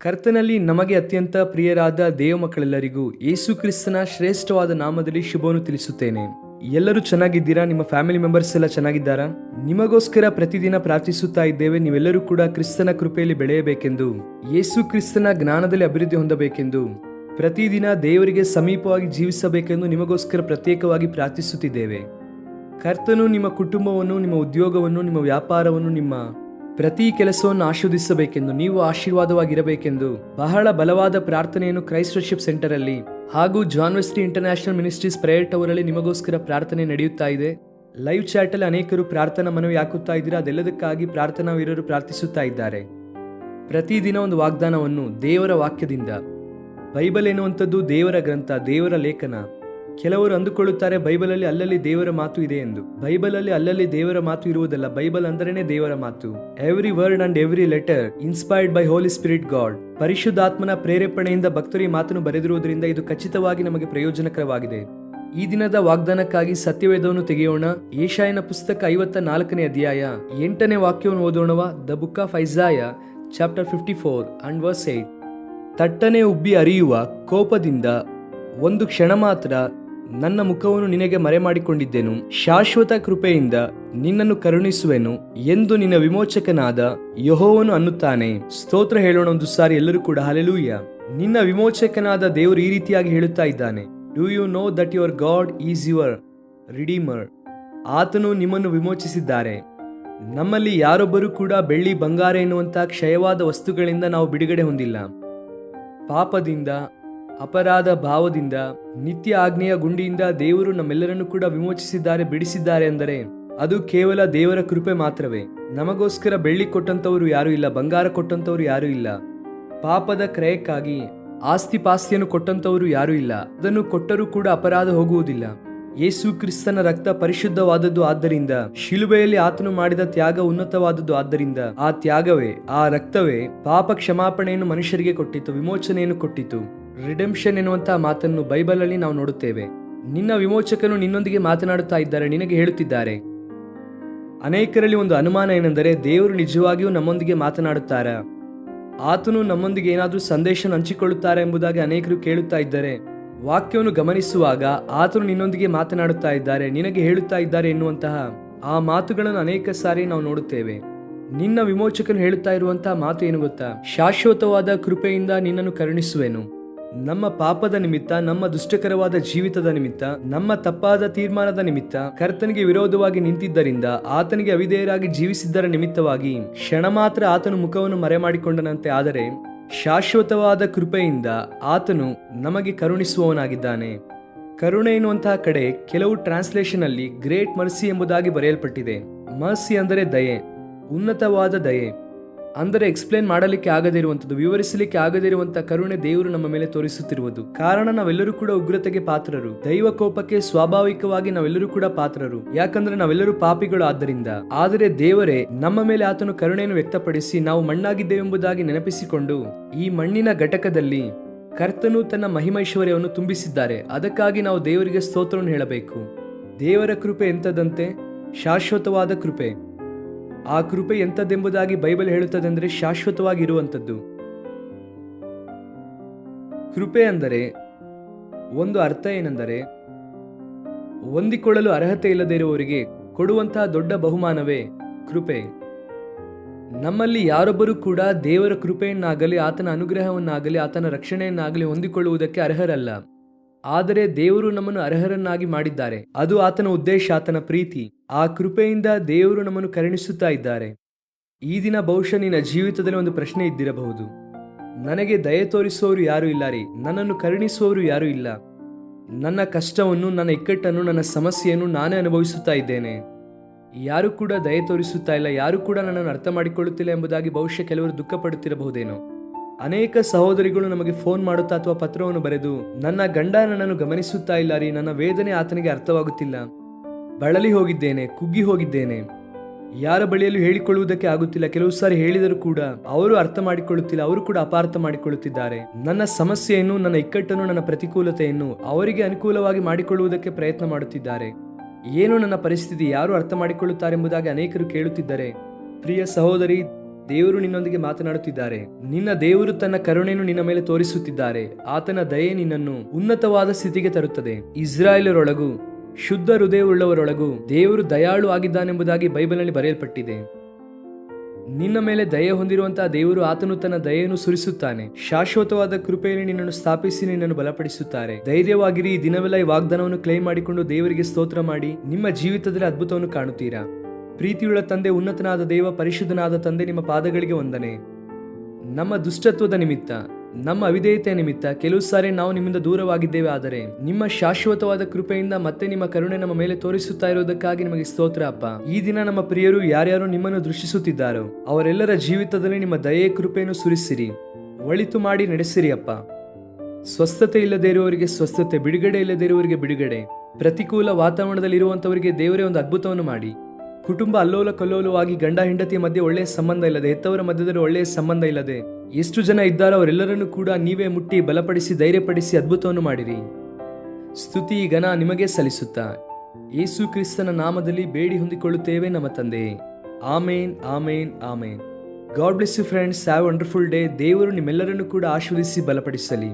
ಕರ್ತನಲ್ಲಿ ನಮಗೆ ಅತ್ಯಂತ ಪ್ರಿಯರಾದ ದೇವ ಮಕ್ಕಳೆಲ್ಲರಿಗೂ ಯೇಸು ಕ್ರಿಸ್ತನ ಶ್ರೇಷ್ಠವಾದ ನಾಮದಲ್ಲಿ ಶುಭವನ್ನು ತಿಳಿಸುತ್ತೇನೆ. ಎಲ್ಲರೂ ಚೆನ್ನಾಗಿದ್ದೀರಾ? ನಿಮ್ಮ ಫ್ಯಾಮಿಲಿ ಮೆಂಬರ್ಸ್ ಎಲ್ಲ ಚೆನ್ನಾಗಿದ್ದಾರಾ? ನಿಮಗೋಸ್ಕರ ಪ್ರತಿದಿನ ಪ್ರಾರ್ಥಿಸುತ್ತಾ ಇದ್ದೇವೆ. ನೀವೆಲ್ಲರೂ ಕೂಡ ಕ್ರಿಸ್ತನ ಕೃಪೆಯಲ್ಲಿ ಬೆಳೆಯಬೇಕೆಂದು, ಯೇಸು ಕ್ರಿಸ್ತನ ಜ್ಞಾನದಲ್ಲಿ ಅಭಿವೃದ್ಧಿ ಹೊಂದಬೇಕೆಂದು, ಪ್ರತಿದಿನ ದೇವರಿಗೆ ಸಮೀಪವಾಗಿ ಜೀವಿಸಬೇಕೆಂದು ನಿಮಗೋಸ್ಕರ ಪ್ರತ್ಯೇಕವಾಗಿ ಪ್ರಾರ್ಥಿಸುತ್ತಿದ್ದೇವೆ. ಕರ್ತನು ನಿಮ್ಮ ಕುಟುಂಬವನ್ನು, ನಿಮ್ಮ ಉದ್ಯೋಗವನ್ನು, ನಿಮ್ಮ ವ್ಯಾಪಾರವನ್ನು, ನಿಮ್ಮ ಪ್ರತಿ ಕೆಲಸವನ್ನು ಆಶೀರ್ವದಿಸಬೇಕೆಂದು, ನೀವು ಆಶೀರ್ವಾದವಾಗಿರಬೇಕೆಂದು ಬಹಳ ಬಲವಾದ ಪ್ರಾರ್ಥನೆಯನ್ನು ಕ್ರೈಸ್ಟ್ ವರ್ಶಿಪ್ ಸೆಂಟರ್ ಅಲ್ಲಿ ಹಾಗೂ John Wesley international ministries prayer tower ಅಲ್ಲಿ ನಿಮಗೋಸ್ಕರ ಪ್ರಾರ್ಥನೆ ನಡೆಯುತ್ತಾ ಇದೆ. ಲೈವ್ ಚಾಟ್ ಅಲ್ಲಿ ಅನೇಕರು ಪ್ರಾರ್ಥನಾ ಮನವಿ ಹಾಕುತ್ತಾ ಇದ್ದೀರಾ. ಅದೆಲ್ಲದಕ್ಕಾಗಿ ಪ್ರಾರ್ಥನಾ ವೀರರು ಪ್ರಾರ್ಥಿಸುತ್ತಾ ಇದ್ದಾರೆ. ಪ್ರತಿದಿನ ಒಂದು ವಾಗ್ದಾನವನ್ನು ದೇವರ ವಾಕ್ಯದಿಂದ. ಬೈಬಲ್ ಎನ್ನುವಂಥದ್ದು ದೇವರ ಗ್ರಂಥ, ದೇವರ ಲೇಖನ. ಕೆಲವರು ಅಂದುಕೊಳ್ಳುತ್ತಾರೆ ಬೈಬಲ್ ಅಲ್ಲಿ ಅಲ್ಲಲ್ಲಿ ದೇವರ ಮಾತು ಇದೆ ಎಂದು. ಬೈಬಲ್ ಅಲ್ಲಿ ಅಲ್ಲಲ್ಲಿ ದೇವರ ಮಾತು ಇರುವುದಲ್ಲ. ಬೈಬಲ್ ಅಂದ್ರೇನೆ ದೇವರ ಮಾತು. Every word and every letter inspired by holy spirit God. ಪರಿಶುದ್ಧಾತ್ಮನ ಪ್ರೇರೇಪಣೆಯಿಂದ ಭಕ್ತರು ಈ ಮಾತನ್ನು ಬರೆದಿರುವುದರಿಂದ ಇದು ಖಚಿತವಾಗಿ ನಮಗೆ ಪ್ರಯೋಜನಕರವಾಗಿದೆ. ಈ ದಿನದ ವಾಗ್ದಾನಕ್ಕಾಗಿ ಸತ್ಯವೇದವನ್ನು ತೆಗೆಯೋಣ. ಯೆಶಾಯನ ಪುಸ್ತಕ 54ನೇ ಅಧ್ಯಾಯ 8ನೇ ವಾಕ್ಯವನ್ನು ಓದೋಣವಾ. The book of Isaiah chapter 54 and verse 8. ತಟ್ಟನೆ ಉಬ್ಬಿ ಹರಿಯುವ ಕೋಪದಿಂದ ಒಂದು ಕ್ಷಣ ಮಾತ್ರ ನನ್ನ ಮುಖವನ್ನು ನಿನಗೆ ಮರೆಮಾಡಿಕೊಂಡಿದ್ದೆನು. ಶಾಶ್ವತ ಕೃಪೆಯಿಂದ ನಿನ್ನನ್ನು ಕರುಣಿಸುವೆನು ಎಂದು ನಿನ್ನ ವಿಮೋಚಕನಾದ ಯೆಹೋವನು ಅನ್ನುತ್ತಾನೆ. ಸ್ತೋತ್ರ ಹೇಳೋಣ ಒಂದು ಸಾರಿ ಎಲ್ಲರೂ ಕೂಡ. ಹಲ್ಲೆಲೂಯಾ. ನಿನ್ನ ವಿಮೋಚಕನಾದ ದೇವರು ಈ ರೀತಿಯಾಗಿ ಹೇಳುತ್ತಾ ಇದ್ದಾನೆ. Do you know that your God is your redeemer. ಆತನು ನಿಮ್ಮನ್ನು ವಿಮೋಚಿಸಿದ್ದಾರೆ. ನಮ್ಮಲ್ಲಿ ಯಾರೊಬ್ಬರೂ ಕೂಡ ಬೆಳ್ಳಿ ಬಂಗಾರ ಎನ್ನುವಂತಹ ಕ್ಷಯವಾದ ವಸ್ತುಗಳಿಂದ ನಾವು ಬಿಡುಗಡೆ ಹೊಂದಿಲ್ಲ. ಪಾಪದಿಂದ, ಅಪರಾಧ ಭಾವದಿಂದ, ನಿತ್ಯ ಆಜ್ಞೆಯ ಗುಂಡಿಯಿಂದ ದೇವರು ನಮ್ಮೆಲ್ಲರನ್ನು ಕೂಡ ವಿಮೋಚಿಸಿದ್ದಾರೆ, ಬಿಡಿಸಿದ್ದಾರೆ ಅಂದರೆ ಅದು ಕೇವಲ ದೇವರ ಕೃಪೆ ಮಾತ್ರವೇ. ನಮಗೋಸ್ಕರ ಬೆಳ್ಳಿ ಕೊಟ್ಟಂತವರು ಯಾರೂ ಇಲ್ಲ, ಬಂಗಾರ ಕೊಟ್ಟಂತವರು ಯಾರೂ ಇಲ್ಲ. ಪಾಪದ ಕ್ರಯಕ್ಕಾಗಿ ಆಸ್ತಿ ಪಾಸ್ತಿಯನ್ನು ಕೊಟ್ಟಂತವರು ಯಾರೂ ಇಲ್ಲ. ಅದನ್ನು ಕೊಟ್ಟರೂ ಕೂಡ ಅಪರಾಧ ಹೋಗುವುದಿಲ್ಲ. ಯೇಸು ಕ್ರಿಸ್ತನ ರಕ್ತ ಪರಿಶುದ್ಧವಾದದ್ದು. ಆದ್ದರಿಂದ ಶಿಲುಬೆಯಲ್ಲಿ ಆತನು ಮಾಡಿದ ತ್ಯಾಗ ಉನ್ನತವಾದದ್ದು. ಆದ್ದರಿಂದ ಆ ತ್ಯಾಗವೇ, ಆ ರಕ್ತವೇ ಪಾಪ ಕ್ಷಮಾಪಣೆಯನ್ನು ಮನುಷ್ಯರಿಗೆ ಕೊಟ್ಟಿತು, ವಿಮೋಚನೆಯನ್ನು ಕೊಟ್ಟಿತು. ರಿಡೆಂಪ್ಷನ್ ಎನ್ನುವಂತಹ ಮಾತನ್ನು ಬೈಬಲ್ ಅಲ್ಲಿ ನಾವು ನೋಡುತ್ತೇವೆ. ನಿನ್ನ ವಿಮೋಚಕನು ನಿನ್ನೊಂದಿಗೆ ಮಾತನಾಡುತ್ತಾ ಇದ್ದಾರೆ, ನಿನಗೆ ಹೇಳುತ್ತಿದ್ದಾರೆ. ಅನೇಕರಲ್ಲಿ ಒಂದು ಅನುಮಾನ ಏನೆಂದರೆ ದೇವರು ನಿಜವಾಗಿಯೂ ನಮ್ಮೊಂದಿಗೆ ಮಾತನಾಡುತ್ತಾರಾ, ಆತನು ನಮ್ಮೊಂದಿಗೆ ಏನಾದರೂ ಸಂದೇಶ ಹಂಚಿಕೊಳ್ಳುತ್ತಾರೆ ಎಂಬುದಾಗಿ ಅನೇಕರು ಕೇಳುತ್ತಾ ಇದ್ದಾರೆ. ವಾಕ್ಯವನ್ನು ಗಮನಿಸುವಾಗ ಆತನು ನಿನ್ನೊಂದಿಗೆ ಮಾತನಾಡುತ್ತಾ ಇದ್ದಾರೆ, ನಿನಗೆ ಹೇಳುತ್ತಾ ಇದ್ದಾರೆ ಎನ್ನುವಂತಹ ಆ ಮಾತುಗಳನ್ನು ಅನೇಕ ಸಾರಿ ನಾವು ನೋಡುತ್ತೇವೆ. ನಿನ್ನ ವಿಮೋಚಕನು ಹೇಳುತ್ತಾ ಇರುವಂತಹ ಮಾತು ಏನು ಗೊತ್ತಾ? ಶಾಶ್ವತವಾದ ಕೃಪೆಯಿಂದ ನಿನ್ನನ್ನು ಕರುಣಿಸುವೆನು. ನಮ್ಮ ಪಾಪದ ನಿಮಿತ್ತ, ನಮ್ಮ ದುಷ್ಟಕರವಾದ ಜೀವಿತದ ನಿಮಿತ್ತ, ನಮ್ಮ ತಪ್ಪಾದ ತೀರ್ಮಾನದ ನಿಮಿತ್ತ ಕರ್ತನಿಗೆ ವಿರೋಧವಾಗಿ ನಿಂತಿದ್ದರಿಂದ, ಆತನಿಗೆ ಅವಿಧೇಯರಾಗಿ ಜೀವಿಸಿದ್ದರ ನಿಮಿತ್ತವಾಗಿ ಕ್ಷಣ ಮಾತ್ರ ಆತನು ಮುಖವನ್ನು ಮರೆಮಾಡಿಕೊಂಡನಂತೆ. ಆದರೆ ಶಾಶ್ವತವಾದ ಕೃಪೆಯಿಂದ ಆತನು ನಮಗೆ ಕರುಣಿಸುವವನಾಗಿದ್ದಾನೆ. ಕರುಣೆ ಎನ್ನುವಂತಹ ಕಡೆ ಕೆಲವು ಟ್ರಾನ್ಸ್ಲೇಷನ್ ಅಲ್ಲಿ ಗ್ರೇಟ್ ಮರ್ಸಿ ಎಂಬುದಾಗಿ ಬರೆಯಲ್ಪಟ್ಟಿದೆ. ಮರ್ಸಿ ಅಂದರೆ ದಯೆ, ಉನ್ನತವಾದ ದಯೆ. ಅಂದರೆ ಎಕ್ಸ್ಪ್ಲೇನ್ ಮಾಡಲಿಕ್ಕೆ ಆಗದೇ ಇರುವಂಥದ್ದು, ವಿವರಿಸಲಿಕ್ಕೆ ಆಗದೇ ಇರುವಂತಹ ಕರುಣೆ ದೇವರು ನಮ್ಮ ಮೇಲೆ ತೋರಿಸುತ್ತಿರುವುದು. ಕಾರಣ ನಾವೆಲ್ಲರೂ ಕೂಡ ಉಗ್ರತೆಗೆ ಪಾತ್ರರು, ದೈವ ಕೋಪಕ್ಕೆ ಸ್ವಾಭಾವಿಕವಾಗಿ ನಾವೆಲ್ಲರೂ ಕೂಡ ಪಾತ್ರರು. ಯಾಕಂದ್ರೆ ನಾವೆಲ್ಲರೂ ಪಾಪಿಗಳು. ಆದ್ದರಿಂದ ಆದರೆ ದೇವರೇ ನಮ್ಮ ಮೇಲೆ ಆತನು ಕರುಣೆಯನ್ನು ವ್ಯಕ್ತಪಡಿಸಿ ನಾವು ಮಣ್ಣಾಗಿದ್ದೇವೆಂಬುದಾಗಿ ನೆನಪಿಸಿಕೊಂಡು ಈ ಮಣ್ಣಿನ ಘಟಕದಲ್ಲಿ ಕರ್ತನು ತನ್ನ ಮಹಿಮೈಶ್ವರ್ಯವನ್ನು ತುಂಬಿಸಿದ್ದಾರೆ. ಅದಕ್ಕಾಗಿ ನಾವು ದೇವರಿಗೆ ಸ್ತೋತ್ರವನ್ನು ಹೇಳಬೇಕು. ದೇವರ ಕೃಪೆ ಎಂಥದಂತೆ? ಶಾಶ್ವತವಾದ ಕೃಪೆ. ಆ ಕೃಪೆ ಎಂಥದ್ದೆಂಬುದಾಗಿ ಬೈಬಲ್ ಹೇಳುತ್ತದೆ ಅಂದರೆ ಶಾಶ್ವತವಾಗಿ ಇರುವಂಥದ್ದು. ಕೃಪೆ ಅಂದರೆ ಒಂದು ಅರ್ಥ ಏನೆಂದರೆ ಹೊಂದಿಕೊಳ್ಳಲು ಅರ್ಹತೆ ಇಲ್ಲದೆ ಇರುವವರಿಗೆ ಕೊಡುವಂತಹ ದೊಡ್ಡ ಬಹುಮಾನವೇ ಕೃಪೆ. ನಮ್ಮಲ್ಲಿ ಯಾರೊಬ್ಬರೂ ಕೂಡ ದೇವರ ಕೃಪೆಯನ್ನಾಗಲಿ, ಆತನ ಅನುಗ್ರಹವನ್ನಾಗಲಿ, ಆತನ ರಕ್ಷಣೆಯನ್ನಾಗಲಿ ಹೊಂದಿಕೊಳ್ಳುವುದಕ್ಕೆ ಅರ್ಹರಲ್ಲ. ಆದರೆ ದೇವರು ನಮ್ಮನ್ನು ಅರ್ಹರನ್ನಾಗಿ ಮಾಡಿದ್ದಾರೆ. ಅದು ಆತನ ಉದ್ದೇಶ, ಆತನ ಪ್ರೀತಿ. ಆ ಕೃಪೆಯಿಂದ ದೇವರು ನಮ್ಮನ್ನು ಕರುಣಿಸುತ್ತಾ ಇದ್ದಾರೆ. ಈ ದಿನ ಬಹುಶಃ ನಿನ್ನ ಜೀವಿತದಲ್ಲಿ ಒಂದು ಪ್ರಶ್ನೆ ಇದ್ದಿರಬಹುದು. ನನಗೆ ದಯೆ ತೋರಿಸುವವರು ಯಾರೂ ಇಲ್ಲ ರೀ, ನನ್ನನ್ನು ಕರುಣಿಸುವವರು ಯಾರೂ ಇಲ್ಲ. ನನ್ನ ಕಷ್ಟವನ್ನು, ನನ್ನ ಇಕ್ಕಟ್ಟನ್ನು, ನನ್ನ ಸಮಸ್ಯೆಯನ್ನು ನಾನೇ ಅನುಭವಿಸುತ್ತಾ ಇದ್ದೇನೆ. ಯಾರು ಕೂಡ ದಯೆ ತೋರಿಸುತ್ತಾ ಇಲ್ಲ, ಯಾರು ಕೂಡ ನನ್ನನ್ನು ಅರ್ಥ ಮಾಡಿಕೊಳ್ಳುತ್ತಿಲ್ಲ ಎಂಬುದಾಗಿ ಬಹುಶಃ ಕೆಲವರು ದುಃಖ ಪಡುತ್ತಿರಬಹುದೇನೋ. ಅನೇಕ ಸಹೋದರಿಗಳು ನಮಗೆ ಫೋನ್ ಮಾಡುತ್ತಾ ಅಥವಾ ಪತ್ರವನ್ನು ಬರೆದು, ನನ್ನ ಗಂಡ ನನ್ನನ್ನು ಗಮನಿಸುತ್ತಾ ಇಲ್ಲ ರೀ, ನನ್ನ ವೇದನೆ ಆತನಿಗೆ ಅರ್ಥವಾಗುತ್ತಿಲ್ಲ, ಬಳಲಿ ಹೋಗಿದ್ದೇನೆ, ಕುಗ್ಗಿ ಹೋಗಿದ್ದೇನೆ, ಯಾರ ಬಳಿಯಲ್ಲೂ ಹೇಳಿಕೊಳ್ಳುವುದಕ್ಕೆ ಆಗುತ್ತಿಲ್ಲ. ಕೆಲವು ಸಾರಿ ಹೇಳಿದರೂ ಕೂಡ ಅವರು ಅರ್ಥ ಮಾಡಿಕೊಳ್ಳುತ್ತಿಲ್ಲ, ಅವರು ಕೂಡ ಅಪಾರ್ಥ ಮಾಡಿಕೊಳ್ಳುತ್ತಿದ್ದಾರೆ. ನನ್ನ ಸಮಸ್ಯೆಯನ್ನು, ನನ್ನ ಇಕ್ಕಟ್ಟನ್ನು, ನನ್ನ ಪ್ರತಿಕೂಲತೆಯನ್ನು ಅವರಿಗೆ ಅನುಕೂಲವಾಗಿ ಮಾಡಿಕೊಳ್ಳುವುದಕ್ಕೆ ಪ್ರಯತ್ನ ಮಾಡುತ್ತಿದ್ದಾರೆ. ಏನು ನನ್ನ ಪರಿಸ್ಥಿತಿ, ಯಾರು ಅರ್ಥ ಮಾಡಿಕೊಳ್ಳುತ್ತಾರೆ ಎಂಬುದಾಗಿ ಅನೇಕರು ಕೇಳುತ್ತಿದ್ದಾರೆ. ಪ್ರಿಯ ಸಹೋದರಿ, ದೇವರು ನಿನ್ನೊಂದಿಗೆ ಮಾತನಾಡುತ್ತಿದ್ದಾರೆ. ನಿನ್ನ ದೇವರು ತನ್ನ ಕರುಣೆಯನ್ನು ನಿನ್ನ ಮೇಲೆ ತೋರಿಸುತ್ತಿದ್ದಾರೆ. ಆತನ ದಯೆ ನಿನ್ನನ್ನು ಉನ್ನತವಾದ ಸ್ಥಿತಿಗೆ ತರುತ್ತದೆ. ಇಸ್ರಾಯೇಲರೊಳಗೂ ಶುದ್ಧ ಹೃದಯವುಳ್ಳವರೊಳಗೂ ದೇವರು ದಯಾಳು ಆಗಿದ್ದಾನೆಂಬುದಾಗಿ ಬೈಬಲ್ನಲ್ಲಿ ಬರೆಯಲ್ಪಟ್ಟಿದೆ. ನಿನ್ನ ಮೇಲೆ ದಯೆ ಹೊಂದಿರುವಂತಹ ದೇವರು, ಆತನು ತನ್ನ ದಯೆಯನ್ನು ಸುರಿಸುತ್ತಾನೆ. ಶಾಶ್ವತವಾದ ಕೃಪೆಯಲ್ಲಿ ನಿನ್ನನ್ನು ಸ್ಥಾಪಿಸಿ ನಿನ್ನನ್ನು ಬಲಪಡಿಸುತ್ತಾರೆ. ಧೈರ್ಯವಾಗಿರಿ. ಈ ದಿನವೆಲ್ಲ ಈ ವಾಗ್ದಾನವನ್ನು ಕ್ಲೈಮ್ ಮಾಡಿಕೊಂಡು ದೇವರಿಗೆ ಸ್ತೋತ್ರ ಮಾಡಿ ನಿಮ್ಮ ಜೀವಿತದಲ್ಲಿ ಅದ್ಭುತವನ್ನು ಕಾಣುತ್ತೀರಾ. ಪ್ರೀತಿಯುಳ್ಳ ತಂದೆ, ಉನ್ನತನಾದ ದೇವ, ಪರಿಶುದ್ಧನಾದ ತಂದೆ, ನಿಮ್ಮ ಪಾದಗಳಿಗೆ ವಂದನೆ. ನಮ್ಮ ದುಷ್ಟತ್ವದ ನಿಮಿತ್ತ, ನಮ್ಮ ಅವಿಧೇಯತೆಯ ನಿಮಿತ್ತ ಕೆಲವು ಸಾರಿ ನಾವು ನಿಮ್ಮಿಂದ ದೂರವಾಗಿದ್ದೇವೆ. ಆದರೆ ನಿಮ್ಮ ಶಾಶ್ವತವಾದ ಕೃಪೆಯಿಂದ ಮತ್ತೆ ನಿಮ್ಮ ಕರುಣೆ ನಮ್ಮ ಮೇಲೆ ತೋರಿಸುತ್ತಾ ಇರುವುದಕ್ಕಾಗಿ ನಿಮಗೆ ಸ್ತೋತ್ರ ಅಪ್ಪ. ಈ ದಿನ ನಮ್ಮ ಪ್ರಿಯರು ಯಾರ್ಯಾರು ನಿಮ್ಮನ್ನು ದೃಷ್ಟಿಸುತ್ತಿದ್ದಾರೋ ಅವರೆಲ್ಲರ ಜೀವಿತದಲ್ಲಿ ನಿಮ್ಮ ದಯೆ ಕೃಪೆಯನ್ನು ಸುರಿಸಿರಿ, ಒಳಿತು ಮಾಡಿ ನಡೆಸಿರಿ ಅಪ್ಪ. ಸ್ವಸ್ಥತೆ ಇಲ್ಲದೇ ಇರುವವರಿಗೆ ಸ್ವಸ್ಥತೆ, ಬಿಡುಗಡೆ ಇಲ್ಲದೇ ಇರುವವರಿಗೆ ಬಿಡುಗಡೆ, ಪ್ರತಿಕೂಲ ವಾತಾವರಣದಲ್ಲಿ ಇರುವಂತವರಿಗೆ ದೇವರೇ ಒಂದು ಅದ್ಭುತವನ್ನು ಮಾಡಿ. ಕುಟುಂಬ ಅಲ್ಲೋಲ ಕಲ್ಲೋಲವಾಗಿ, ಗಂಡ ಹೆಂಡತಿಯ ಮಧ್ಯೆ ಒಳ್ಳೆಯ ಸಂಬಂಧ ಇಲ್ಲದೆ, ಹೆತ್ತವರ ಮಧ್ಯದಲ್ಲಿ ಒಳ್ಳೆಯ ಸಂಬಂಧ ಇಲ್ಲದೆ ಎಷ್ಟು ಜನ ಇದ್ದಾರೋ ಅವರೆಲ್ಲರನ್ನು ಕೂಡ ನೀವೇ ಮುಟ್ಟಿ ಬಲಪಡಿಸಿ ಧೈರ್ಯಪಡಿಸಿ ಅದ್ಭುತವನ್ನು ಮಾಡಿರಿ. ಸ್ತುತಿ ಘನ ನಿಮಗೆ ಸಲ್ಲಿಸುತ್ತಾ ಯೇಸು ಕ್ರಿಸ್ತನ ನಾಮದಲ್ಲಿ ಬೇಡಿ ಹೊಂದಿಕೊಳ್ಳುತ್ತೇವೆ ನಮ್ಮ ತಂದೆ. Amen, amen, amen. God bless you friends. Have wonderful day. ದೇವರು ನಿಮ್ಮೆಲ್ಲರನ್ನು ಕೂಡ ಆಶೀರ್ವದಿಸಿ ಬಲಪಡಿಸಲಿ.